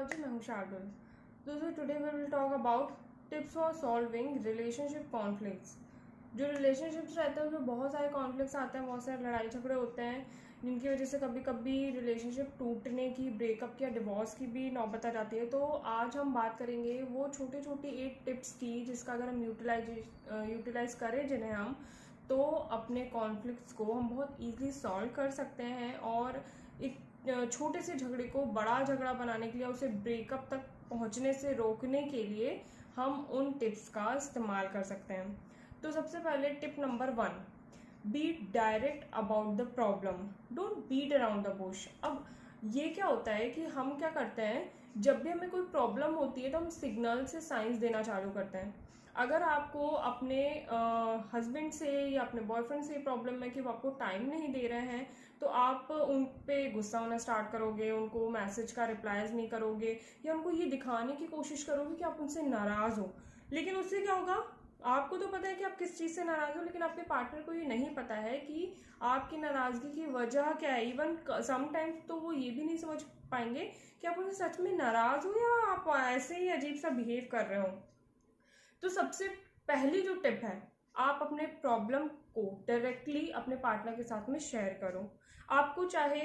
Psychology, मैं हूँ शार्दुल। दोस्तों, today we will talk about tips for solving relationship conflicts. जो रिलेशनशिप्स रहते हैं उसमें बहुत सारे कॉन्फ्लिक्ट्स आते हैं, बहुत सारे लड़ाई झगड़े होते हैं, जिनकी वजह से कभी कभी रिलेशनशिप टूटने की, ब्रेकअप की या डिवोर्स की भी नौबत आ जाती है। तो आज हम बात करेंगे वो छोटी छोटी 8 टिप्स की, जिसका अगर हम यूटिलाइज करें जिन्हें हम, तो अपने कॉन्फ्लिक्ट्स को हम बहुत ईजिली सॉल्व कर सकते हैं और एक छोटे से झगड़े को बड़ा झगड़ा बनाने के लिए, उसे ब्रेकअप तक पहुंचने से रोकने के लिए हम उन टिप्स का इस्तेमाल कर सकते हैं। तो सबसे पहले tip number 1, be direct about the problem, don't beat around the bush. अब ये क्या होता है कि हम क्या करते हैं, जब भी हमें कोई प्रॉब्लम होती है तो हम सिग्नल से साइंस देना चालू करते हैं। अगर आपको अपने हस्बैंड से या अपने बॉयफ्रेंड से प्रॉब्लम है कि वो आपको टाइम नहीं दे रहे हैं, तो आप उन पे गुस्सा होना स्टार्ट करोगे, उनको मैसेज का रिप्लाईज नहीं करोगे, या उनको ये दिखाने की कोशिश करोगे कि आप उनसे नाराज़ हो। लेकिन उससे क्या होगा, आपको तो पता है कि आप किस चीज़ से नाराज़ हो, लेकिन आपके पार्टनर को ये नहीं पता है कि आपकी नाराज़गी की वजह क्या है। इवन समटाइम्स तो वो ये भी नहीं समझ पाएंगे कि आप उनसे सच में नाराज़ हो या आप ऐसे ही अजीब सा बिहेव कर रहे हो। तो सबसे पहली जो टिप है, आप अपने प्रॉब्लम को डायरेक्टली अपने पार्टनर के साथ में शेयर करो। आपको चाहे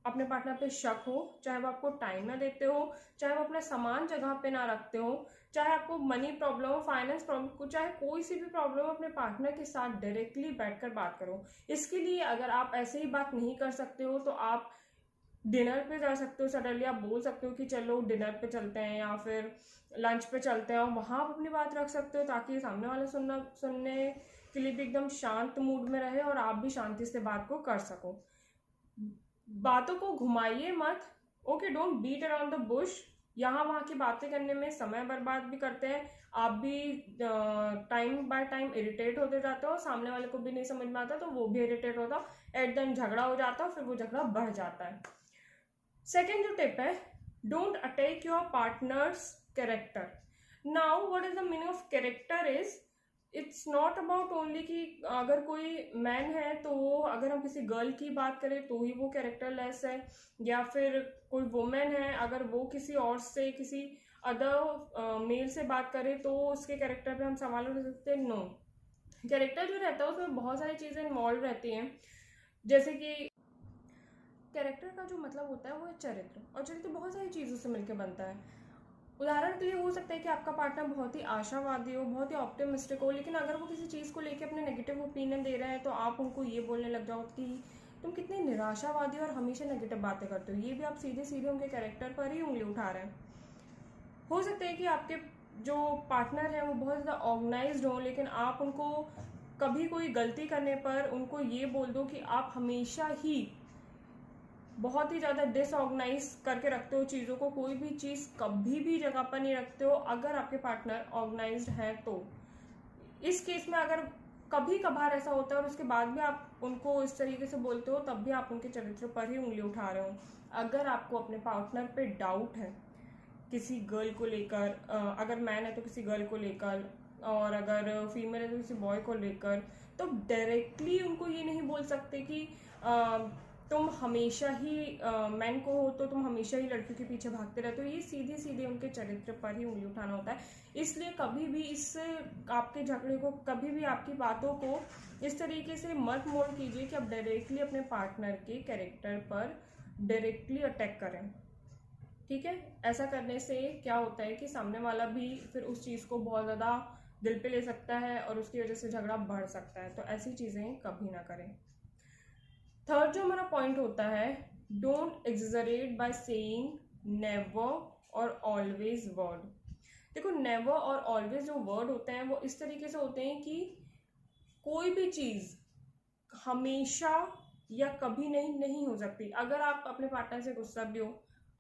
अपने पार्टनर पे शक हो, चाहे वो आपको टाइम ना देते हो, चाहे वो अपना सामान जगह पे ना रखते हो, चाहे आपको मनी प्रॉब्लम हो, फाइनेंस प्रॉब्लम, चाहे कोई सी भी प्रॉब्लम हो, अपने पार्टनर के साथ डायरेक्टली बैठकर बात करो। इसके लिए अगर आप ऐसे ही बात नहीं कर सकते हो तो आप डिनर पे जा सकते हो। सडनली आप बोल सकते हो कि चलो डिनर पे चलते हैं या फिर लंच पे चलते हैं, और वहां आप अपनी बात रख सकते हो, ताकि सामने वाला सुनने के लिए भी एकदम शांत मूड में रहे और आप भी शांति से बात को कर सको। बातों को घुमाइए मत। Okay, don't beat around the bush. यहाँ वहाँ की बातें करने में समय बर्बाद भी करते हैं, आप भी टाइम बाय टाइम इरिटेट होते जाते हो, सामने वाले को भी नहीं समझ में आता तो वो भी इरिटेट होता, एट द एंड झगड़ा हो जाता है, फिर वो झगड़ा बढ़ जाता है। सेकेंड जो टिप है, don't attack your partners character. Now what is the meaning of character is, it's not about only कि अगर कोई मैन है तो वो, अगर हम किसी गर्ल की बात करें तो ही वो कैरेक्टरलेस है, या फिर कोई वुमेन है अगर वो किसी और से, किसी अदर मेल से बात करे तो उसके कैरेक्टर पे हम सवाल उठा सकते हैं। नो, कैरेक्टर जो रहता है उसमें बहुत सारी चीज़ें इन्वॉल्व रहती हैं। जैसे कि कैरेक्टर का जो मतलब होता है वो है चरित्र, और चरित्र बहुत सारी चीज़ों से मिलकर बनता है। उदाहरण के लिए हो सकता है कि आपका पार्टनर बहुत ही आशावादी हो, बहुत ही ऑप्टिमिस्टिक हो, लेकिन अगर वो किसी चीज़ को लेकर अपने नेगेटिव ओपिनियन दे रहे हैं तो आप उनको ये बोलने लग जाओ कि तुम कितनी निराशावादी और हमेशा नेगेटिव बातें करते हो। ये भी आप सीधे सीधे उनके कैरेक्टर पर ही उंगली उठा रहे हैं। हो सकता है कि आपके जो पार्टनर है वो बहुत ज़्यादा ऑर्गेनाइज्ड हो, लेकिन आप उनको कभी कोई गलती करने पर उनको ये बोल दो कि आप हमेशा ही बहुत ही ज़्यादा डिसऑर्गेनाइज करके रखते हो चीज़ों को, कोई भी चीज़ कभी भी जगह पर नहीं रखते हो अगर आपके पार्टनर ऑर्गेनाइज्ड है तो। इस केस में अगर कभी कभार ऐसा होता है और उसके बाद भी आप उनको इस तरीके से बोलते हो, तब भी आप उनके चरित्र पर ही उंगली उठा रहे हो। अगर आपको अपने पार्टनर पे डाउट है किसी गर्ल को लेकर, अगर मैन है तो किसी गर्ल को लेकर, और अगर फीमेल है तो किसी बॉय को लेकर, तो डायरेक्टली उनको ये नहीं बोल सकते कि तुम हमेशा ही मैन को हो तो तुम हमेशा ही लड़कियों के पीछे भागते रहते हो। ये सीधे सीधे उनके चरित्र पर ही उंगली उठाना होता है। इसलिए कभी भी इस आपके झगड़े को, कभी भी आपकी बातों को इस तरीके से मत मोड़ कीजिए कि आप डायरेक्टली अपने पार्टनर के कैरेक्टर पर डायरेक्टली अटैक करें। ठीक है, ऐसा करने से क्या होता है कि सामने वाला भी फिर उस चीज़ को बहुत ज़्यादा दिल पे ले सकता है और उसकी वजह से झगड़ा बढ़ सकता है। तो ऐसी चीज़ें कभी ना करें। थर्ड जो हमारा पॉइंट होता है, डोंट एग्जरेट बाय सेइंग नेवर और ऑलवेज वर्ड। देखो, नेवर और ऑलवेज जो वर्ड होते हैं वो इस तरीके से होते हैं कि कोई भी चीज़ हमेशा या कभी नहीं हो सकती। अगर आप अपने पार्टनर से गुस्सा भी हो,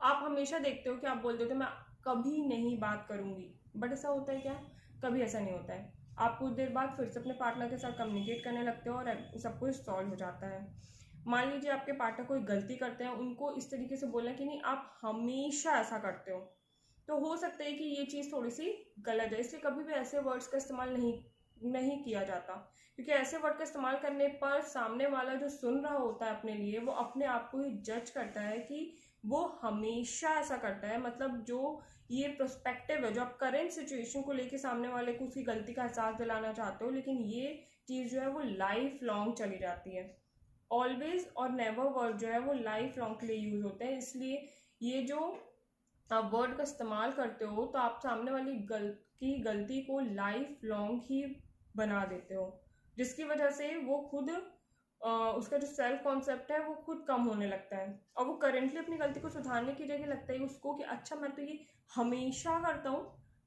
आप हमेशा देखते हो कि आप बोलते हो तो मैं कभी नहीं बात करूंगी, बट ऐसा होता है क्या? कभी ऐसा नहीं होता है। आप कुछ देर बाद फिर से अपने पार्टनर के साथ कम्युनिकेट करने लगते हो और सब कुछ सॉल्व हो जाता है। मान लीजिए आपके पार्टनर कोई गलती करते हैं, उनको इस तरीके से बोलना कि नहीं आप हमेशा ऐसा करते हो, तो हो सकता है कि ये चीज़ थोड़ी सी गलत है। इसलिए कभी भी ऐसे वर्ड्स का इस्तेमाल नहीं किया जाता, क्योंकि ऐसे वर्ड का इस्तेमाल करने पर सामने वाला जो सुन रहा होता है अपने लिए, वो अपने आप को ही जज करता है कि वो हमेशा ऐसा करता है। मतलब जो ये प्रोस्पेक्टिव है, जो आप करेंट सिचुएशन को लेके सामने वाले को उसकी गलती का एहसास दिलाना चाहते हो, लेकिन ये चीज़ जो है वो लाइफ लॉन्ग चली जाती है। ऑलवेज और नेवर वर्ड जो है वो लाइफ लॉन्ग के लिए यूज होते हैं। इसलिए ये जो आप वर्ड का इस्तेमाल करते हो तो आप सामने वाली की गलती को लाइफ लॉन्ग ही बना देते हो, जिसकी वजह से वो खुद उसका जो सेल्फ कॉन्सेप्ट है वो खुद कम होने लगता है, और वो करेंटली अपनी गलती को सुधारने की जगह लगता है उसको कि अच्छा मैं तो ये हमेशा करता हूँ,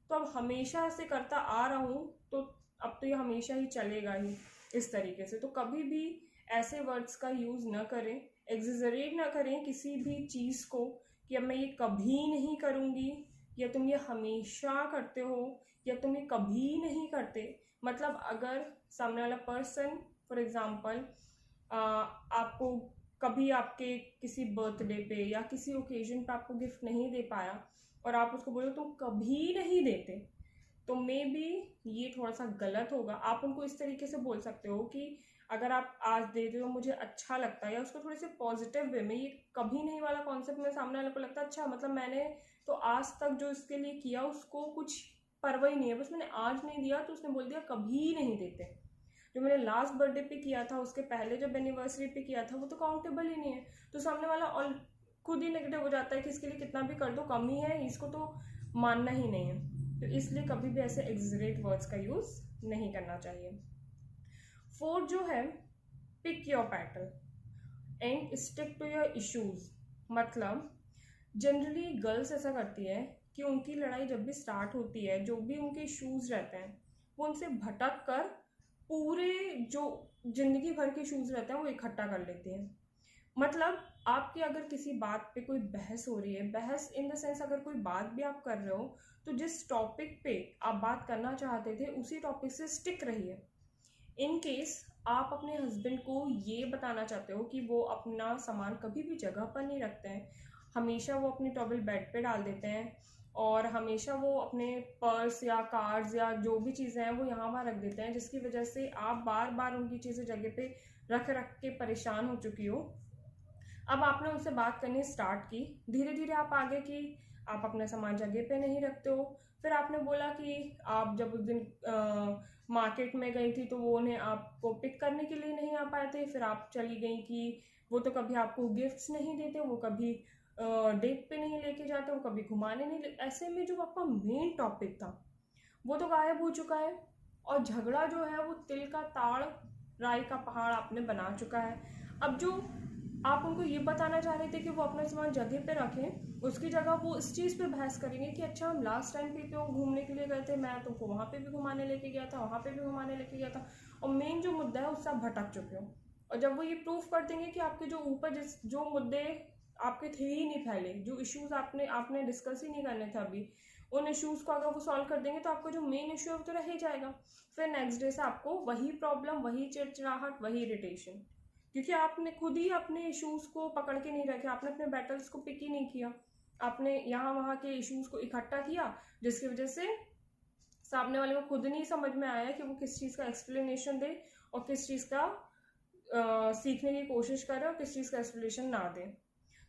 तो अब हमेशा से करता आ रहा हूँ, तो अब तो ये हमेशा ही चलेगा ही इस तरीके से। तो कभी भी ऐसे वर्ड्स का यूज़ ना करें, एग्जेजरेट ना करें किसी भी चीज़ को कि अब मैं ये कभी नहीं करूँगी, या तुम ये हमेशा करते हो, या तुम ये कभी नहीं करते। मतलब अगर सामने वाला पर्सन फॉर एग्जाम्पल आपको कभी आपके किसी बर्थडे पे या किसी ओकेजन पे आपको गिफ्ट नहीं दे पाया, और आप उसको बोलो तुम कभी नहीं देते, तो मे बी ये थोड़ा सा गलत होगा। आप उनको इस तरीके से बोल सकते हो कि अगर आप आज दे दो मुझे अच्छा लगता है, या उसको थोड़े से पॉजिटिव वे में, ये कभी नहीं वाला कॉन्सेप्ट में सामने वाले को लगता है अच्छा मतलब मैंने तो आज तक जो इसके लिए किया उसको कुछ परवाह ही नहीं है, बस मैंने आज नहीं दिया तो उसने बोल दिया कभी नहीं देते। जो मैंने लास्ट बर्थडे पे किया था, उसके पहले जब एनिवर्सरी पे किया था, वो तो काउंटेबल ही नहीं है। तो सामने वाला और खुद ही नेगेटिव हो जाता है कि इसके लिए कितना भी कर दो कम ही है, इसको तो मानना ही नहीं है। तो इसलिए कभी भी ऐसे एग्जरेट वर्ड्स का यूज नहीं करना चाहिए। फोर्थ जो है, pick your pattern and stick to your issues. मतलब जनरली गर्ल्स ऐसा करती है कि उनकी लड़ाई जब भी स्टार्ट होती है, जो भी उनके इश्यूज रहते हैं वो उनसे भटक कर पूरे जो जिंदगी भर के इश्यूज रहते हैं वो इकट्ठा कर लेते हैं। मतलब आपकी अगर किसी बात पे कोई बहस हो रही है, बहस इन द सेंस अगर कोई बात भी आप कर रहे हो, तो जिस टॉपिक पे आप बात करना चाहते थे उसी टॉपिक से स्टिक रहिए। इन केस आप अपने हस्बैंड को ये बताना चाहते हो कि वो अपना सामान कभी भी जगह पर नहीं रखते हैं, हमेशा वो अपनी टॉवल बेड पे डाल देते हैं, और हमेशा वो अपने पर्स या कार्ड्स या जो भी चीज़ें हैं वो यहाँ वहाँ रख देते हैं, जिसकी वजह से आप बार बार उनकी चीज़ें जगह पे रख रख के परेशान हो चुकी हो। अब आपने उनसे बात करनी स्टार्ट की, धीरे धीरे आप आगे की, आप अपना सामान जगह पे नहीं रखते हो। फिर आपने बोला कि आप जब उस दिन मार्केट में गई थी तो वो उन्हें आपको पिक करने के लिए नहीं आ पाए थे। फिर आप चली गई कि वो तो कभी आपको गिफ्ट्स नहीं देते, वो कभी डेट पे नहीं लेके जाते, वो कभी घुमाने नहीं ले। ऐसे में जो आपका मेन टॉपिक था वो तो गायब हो चुका है, और झगड़ा जो है वो तिल का ताड़ राई का पहाड़ आपने बना चुका है। अब जो आप उनको ये बताना चाह रहे थे कि वो अपना सामान जगह पे रखें, उसकी जगह वो इस चीज़ पे बहस करेंगे कि अच्छा हम लास्ट टाइम पे क्यों घूमने के लिए गए थे, मैं तुमको वहाँ पे भी घुमाने लेके गया था, वहाँ पे भी घुमाने लेके गया था, और मेन जो मुद्दा है उससे आप भटक चुके हो। और जब वो ये प्रूफ कर देंगे कि आपके जो ऊपर जो मुद्दे आपके थे ही नहीं पहले, जो इश्यूज आपने डिस्कस ही नहीं करने थे अभी, उन इश्यूज को अगर वो सॉल्व कर देंगे तो आपका जो मेन इश्यू है वो तो रह ही जाएगा। फिर नेक्स्ट डे से आपको वही प्रॉब्लम, वही चिड़चिड़ाहट, वही इरिटेशन, क्योंकि आपने खुद ही अपने इश्यूज को पकड़ के नहीं रखे, आपने अपने बैटल्स को पिक ही नहीं किया, आपने यहाँ वहाँ के इश्यूज को इकट्ठा किया, जिसकी वजह से सामने वाले को खुद नहीं समझ में आया कि वो किस चीज़ का एक्सप्लेनेशन दे और किस चीज़ का सीखने की कोशिश करे और किस चीज़ का एक्सप्लेनेशन ना दे।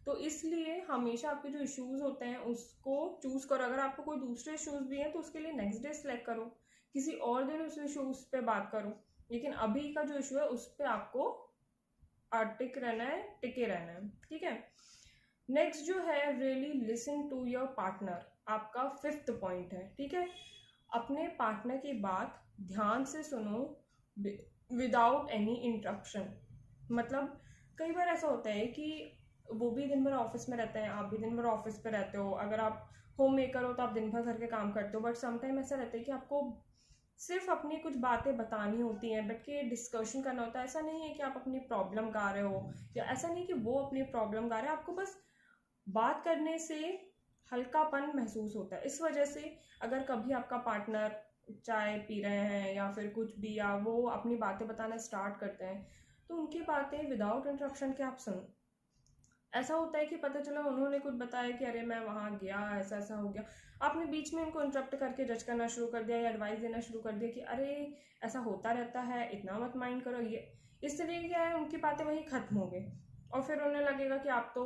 तो इसलिए हमेशा आपके जो इश्यूज होते हैं उसको चूज करो। अगर आपको कोई दूसरे इश्यूज भी हैं तो उसके लिए नेक्स्ट डे सेलेक्ट करो, किसी और दिन उस इश्यूज पे बात करो, लेकिन अभी का जो इशू है उस पर आपको टिक रहना है, टिके रहना है, ठीक है। नेक्स्ट जो है, really listen to your partner, आपका फिफ्थ पॉइंट है, ठीक है। अपने पार्टनर की बात ध्यान से सुनो विदाउट एनी इंटरप्शन। मतलब कई बार ऐसा होता है कि वो भी दिन भर ऑफिस में रहते हैं, आप भी दिन भर ऑफिस पे रहते हो, अगर आप होम मेकर हो तो आप दिन भर घर के काम करते हो, बट समटाइम ऐसा रहता है कि आपको सिर्फ अपनी कुछ बातें बतानी होती हैं, बैठ के डिस्कशन करना होता है। ऐसा नहीं है कि आप अपनी प्रॉब्लम गा रहे हो, या ऐसा नहीं कि वो अपनी प्रॉब्लम गा रहे हैं, आपको बस बात करने से हल्कापन महसूस होता है। इस वजह से अगर कभी आपका पार्टनर चाय पी रहे हैं या फिर कुछ भी, या वो अपनी बातें बताना स्टार्ट करते हैं, तो उनकी बातें विदाउट इंटरप्शन के आप सुनो। ऐसा होता है कि पता चला उन्होंने कुछ बताया कि अरे मैं वहाँ गया, ऐसा ऐसा हो गया, आपने बीच में उनको इंटरप्ट करके जज करना शुरू कर दिया या एडवाइस देना शुरू कर दिया कि अरे ऐसा होता रहता है, इतना मत माइंड करो। ये इस तरीके क्या है, उनकी बातें वहीं खत्म हो गई, और फिर उन्हें लगेगा कि आप तो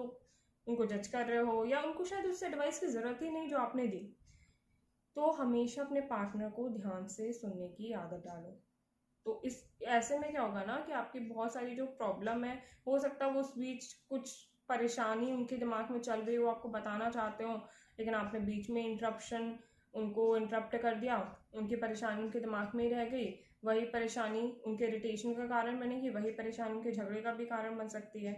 उनको जज कर रहे हो, या उनको शायद उससे एडवाइस की ज़रूरत ही नहीं जो आपने दी। तो हमेशा अपने पार्टनर को ध्यान से सुनने की आदत डालो। तो इस ऐसे में क्या होगा ना कि आपकी बहुत सारी जो प्रॉब्लम है, हो सकता है वो उस बीच कुछ परेशानी उनके दिमाग में चल रही हो, आपको बताना चाहते हो, लेकिन आपने बीच में उनको इंटरप्ट कर दिया, उनकी परेशानी उनके दिमाग में ही रह गई। वही परेशानी उनके इरिटेशन का कारण बनेगी, वही परेशानी उनके झगड़े का भी कारण बन सकती है।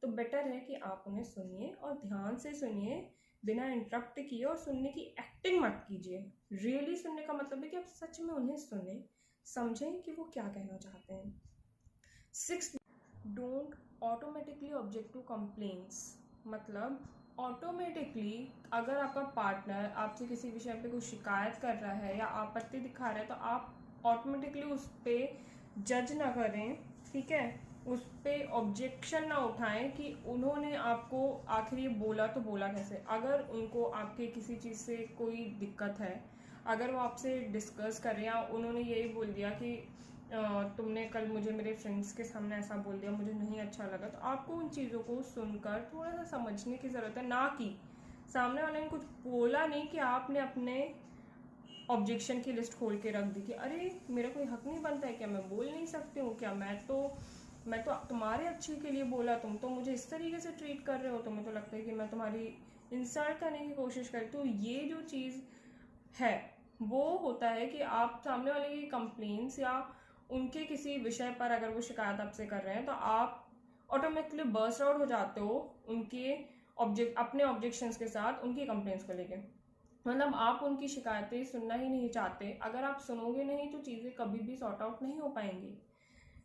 तो बेटर है कि आप उन्हें सुनिए और ध्यान से सुनिए, बिना इंटरप्ट किए, और सुनने की एक्टिंग मत कीजिए। रियली सुनने का मतलब है कि आप सच में उन्हें सुने, समझें कि वो क्या कहना चाहते हैं। 6, don't automatically object to complaints. मतलब ऑटोमेटिकली अगर आपका पार्टनर आपसे किसी विषय पे कुछ शिकायत कर रहा है या आपत्ति दिखा रहा है, तो आप ऑटोमेटिकली उस पर जज ना करें, ठीक है, उस पर ऑब्जेक्शन ना उठाएं कि उन्होंने आपको आखिर ये बोला तो बोला कैसे। अगर उनको आपके किसी चीज़ से कोई दिक्कत है, अगर वो आपसे डिस्कस कर रहे हैं, उन्होंने यही बोल दिया कि तुमने कल मुझे मेरे फ्रेंड्स के सामने ऐसा बोल दिया, मुझे नहीं अच्छा लगा, तो आपको उन चीज़ों को सुनकर थोड़ा सा समझने की ज़रूरत है। ना कि सामने वाले ने कुछ बोला नहीं कि आपने अपने ऑब्जेक्शन की लिस्ट खोल के रख दी कि अरे मेरा कोई हक नहीं बनता है क्या, मैं बोल नहीं सकती हूँ क्या, मैं तो तुम्हारे अच्छे के लिए बोला, तुम तो मुझे इस तरीके से ट्रीट कर रहे हो, तुम्हें तो लगता है कि मैं तुम्हारी इंसल्ट करने की कोशिश करी। तो ये जो चीज़ है वो होता है कि आप सामने वाले की कंप्लेंट्स या उनके किसी विषय पर अगर वो शिकायत आपसे कर रहे हैं, तो आप ऑटोमेटिकली बर्स्ट आउट हो जाते हो उनके अपने ऑब्जेक्शंस के साथ उनकी कंप्लेंट्स को लेके। मतलब आप उनकी शिकायतें सुनना ही नहीं चाहते। अगर आप सुनोगे नहीं तो चीज़ें कभी भी सॉर्ट आउट नहीं हो पाएंगी।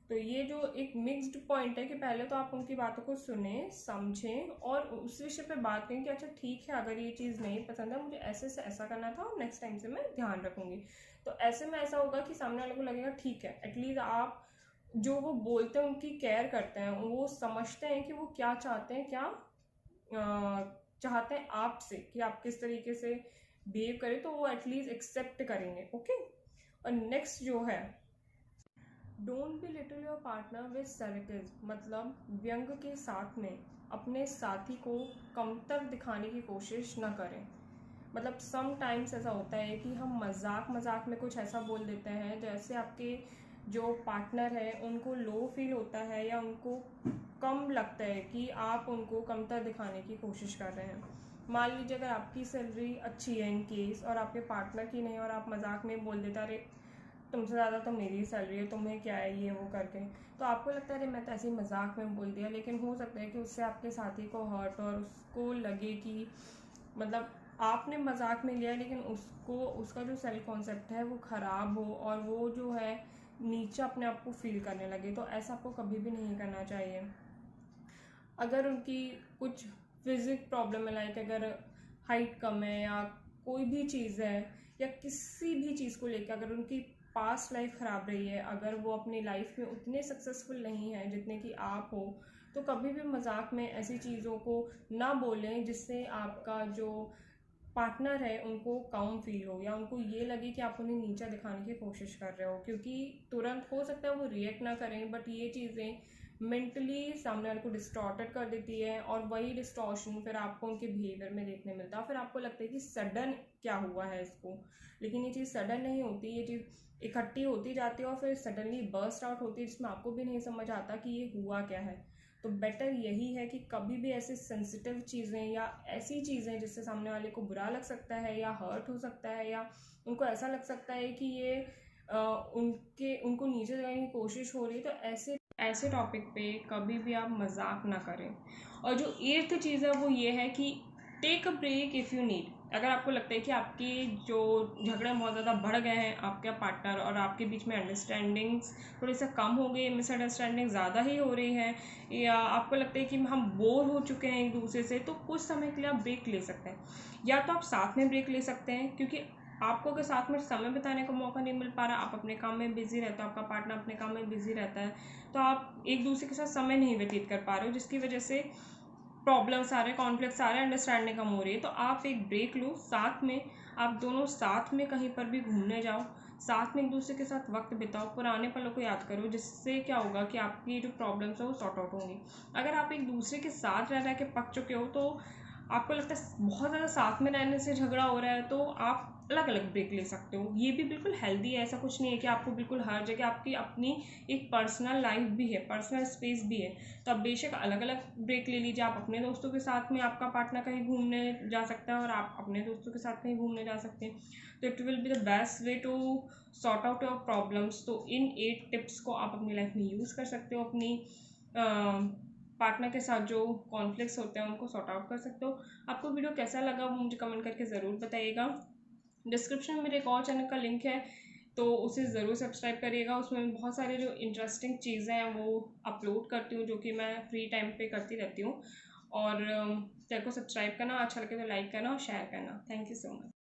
तो ये जो एक मिक्स्ड पॉइंट है कि पहले तो आप उनकी बातों को सुने, समझें और उस विषय पे बात करें कि अच्छा ठीक है, अगर ये चीज़ नहीं पसंद है, मुझे ऐसे से ऐसा करना था और नेक्स्ट टाइम से मैं ध्यान रखूंगी। तो ऐसे में ऐसा होगा कि सामने वाले को लगेगा ठीक है, एटलीस्ट आप जो वो बोलते हैं उनकी केयर करते हैं, वो समझते हैं कि वो क्या चाहते हैं, क्या चाहते हैं आपसे, कि आप किस तरीके से बिहेव करें, तो वो एटलीस्ट एक्सेप्ट करेंगे। ओके। और नेक्स्ट जो है, don't be little your partner with sarcasm. मतलब व्यंग के साथ में अपने साथी को कमतर दिखाने की कोशिश न करें। मतलब सम टाइम्स ऐसा होता है कि हम मजाक मजाक में कुछ ऐसा बोल देते हैं जैसे आपके जो पार्टनर है उनको लो फील होता है या उनको कम लगता है कि आप उनको कमतर दिखाने की कोशिश कर रहे हैं। मान लीजिए अगर आपकी सैलरी अच्छी है इन केस और आपके पार्टनर की नहीं, और आप मजाक में बोल देते अरे तुमसे ज़्यादा तो मेरी ही सैलरी है, तुम्हें क्या है ये वो करके, तो आपको लगता है अरे मैं तो ऐसे ही मजाक में बोल दिया, लेकिन हो सकता है कि उससे आपके साथी को हर्ट और उसको लगे कि मतलब आपने मजाक में लिया लेकिन उसको उसका जो सेल्फ कॉन्सेप्ट है वो ख़राब हो और वो जो है नीचा अपने आप को फील करने लगे। तो ऐसा आपको कभी भी नहीं करना चाहिए। अगर उनकी कुछ फिजिक प्रॉब्लम है, लाइक अगर हाइट कम है या कोई भी चीज़ है या किसी भी चीज़ को लेकर अगर उनकी पास्ट लाइफ ख़राब रही है, अगर वो अपनी लाइफ में उतने सक्सेसफुल नहीं है जितने कि आप हो, तो कभी भी मजाक में ऐसी चीज़ों को ना बोलें जिससे आपका जो पार्टनर है उनको कम फील हो या उनको ये लगे कि आप उन्हें नीचा दिखाने की कोशिश कर रहे हो। क्योंकि तुरंत हो सकता है वो रिएक्ट ना करें, बट ये चीज़ें मेंटली सामने वाले को डिस्टॉर्टेड कर देती है और वही डिस्टॉर्शन फिर आपको उनके बिहेवियर में देखने मिलता है। फिर आपको लगता है कि सडन क्या हुआ है इसको, लेकिन ये चीज़ सडन नहीं होती, ये चीज़ इकट्ठी होती जाती है और फिर सडनली बर्स्ट आउट होती है जिसमें आपको भी नहीं समझ आता कि ये हुआ क्या है। तो बेटर यही है कि कभी भी ऐसे सेंसिटिव चीज़ें या ऐसी चीज़ें जिससे सामने वाले को बुरा लग सकता है या हर्ट हो सकता है या उनको ऐसा लग सकता है कि ये उनको नीचे लगाने की कोशिश हो रही है, तो ऐसे टॉपिक पे कभी भी आप मजाक ना करें। और जो 8th चीज़ है वो ये है कि take a break if you need. अगर आपको लगता है कि आपके जो झगड़े बहुत ज़्यादा बढ़ गए हैं, आपके पार्टनर और आपके बीच में अंडरस्टैंडिंग्स थोड़ी सा कम हो गई, मिसअंडरस्टैंडिंग ज़्यादा ही हो रही है, या आपको लगता है कि हम बोर हो चुके हैं एक दूसरे से, तो कुछ समय के लिए आप ब्रेक ले सकते हैं। या तो आप साथ में ब्रेक ले सकते हैं, क्योंकि आपको अगर साथ में समय बिताने का मौका नहीं मिल पा रहा, आप अपने काम में बिजी रहते हो, आपका पार्टनर अपने काम में बिजी रहता है, तो आप एक दूसरे के साथ समय नहीं व्यतीत कर पा रहे हो, जिसकी वजह से प्रॉब्लम्स आ रहे हैं, कॉन्फ्लिक्ट्स आ रहे हैं, अंडरस्टैंडिंग कम हो रही है। तो आप एक ब्रेक लो, साथ में आप दोनों साथ में कहीं पर भी घूमने जाओ, साथ में एक दूसरे के साथ वक्त बिताओ, पुराने पलों को याद करो, जिससे क्या होगा कि आपकी जो प्रॉब्लम्स है वो सॉर्ट आउट होंगी। अगर आप एक दूसरे के साथ रह के पक चुके हो, तो आपको लगता है बहुत ज़्यादा साथ में रहने से झगड़ा हो रहा है, तो आप अलग अलग ब्रेक ले सकते हो। ये भी बिल्कुल हेल्दी है, ऐसा कुछ नहीं है कि आपको बिल्कुल हर जगह, आपकी अपनी एक पर्सनल लाइफ भी है, पर्सनल स्पेस भी है, तो आप बेशक अलग अलग ब्रेक ले लीजिए। आप अपने दोस्तों के साथ में, आपका पार्टनर कहीं घूमने जा सकता है और आप अपने दोस्तों के साथ कहीं घूमने जा सकते हैं, तो it will be the best way to sort out your problems. तो इन 8 टिप्स को आप अपनी लाइफ में यूज़ कर सकते हो, अपनी पार्टनर के साथ जो कॉन्फ्लिक्ट्स होते हैं उनको सॉर्ट आउट कर सकते हो। आपको वीडियो कैसा लगा वो मुझे कमेंट करके ज़रूर बताइएगा। डिस्क्रिप्शन में मेरे एक और चैनल का लिंक है, तो उसे ज़रूर सब्सक्राइब करिएगा। उसमें बहुत सारे जो इंटरेस्टिंग चीज़ें हैं वो अपलोड करती हूँ, जो कि मैं फ्री टाइम पे करती रहती हूँ। और चैनल को सब्सक्राइब करना, अच्छा लगे तो लाइक करना और शेयर करना। Thank you so much.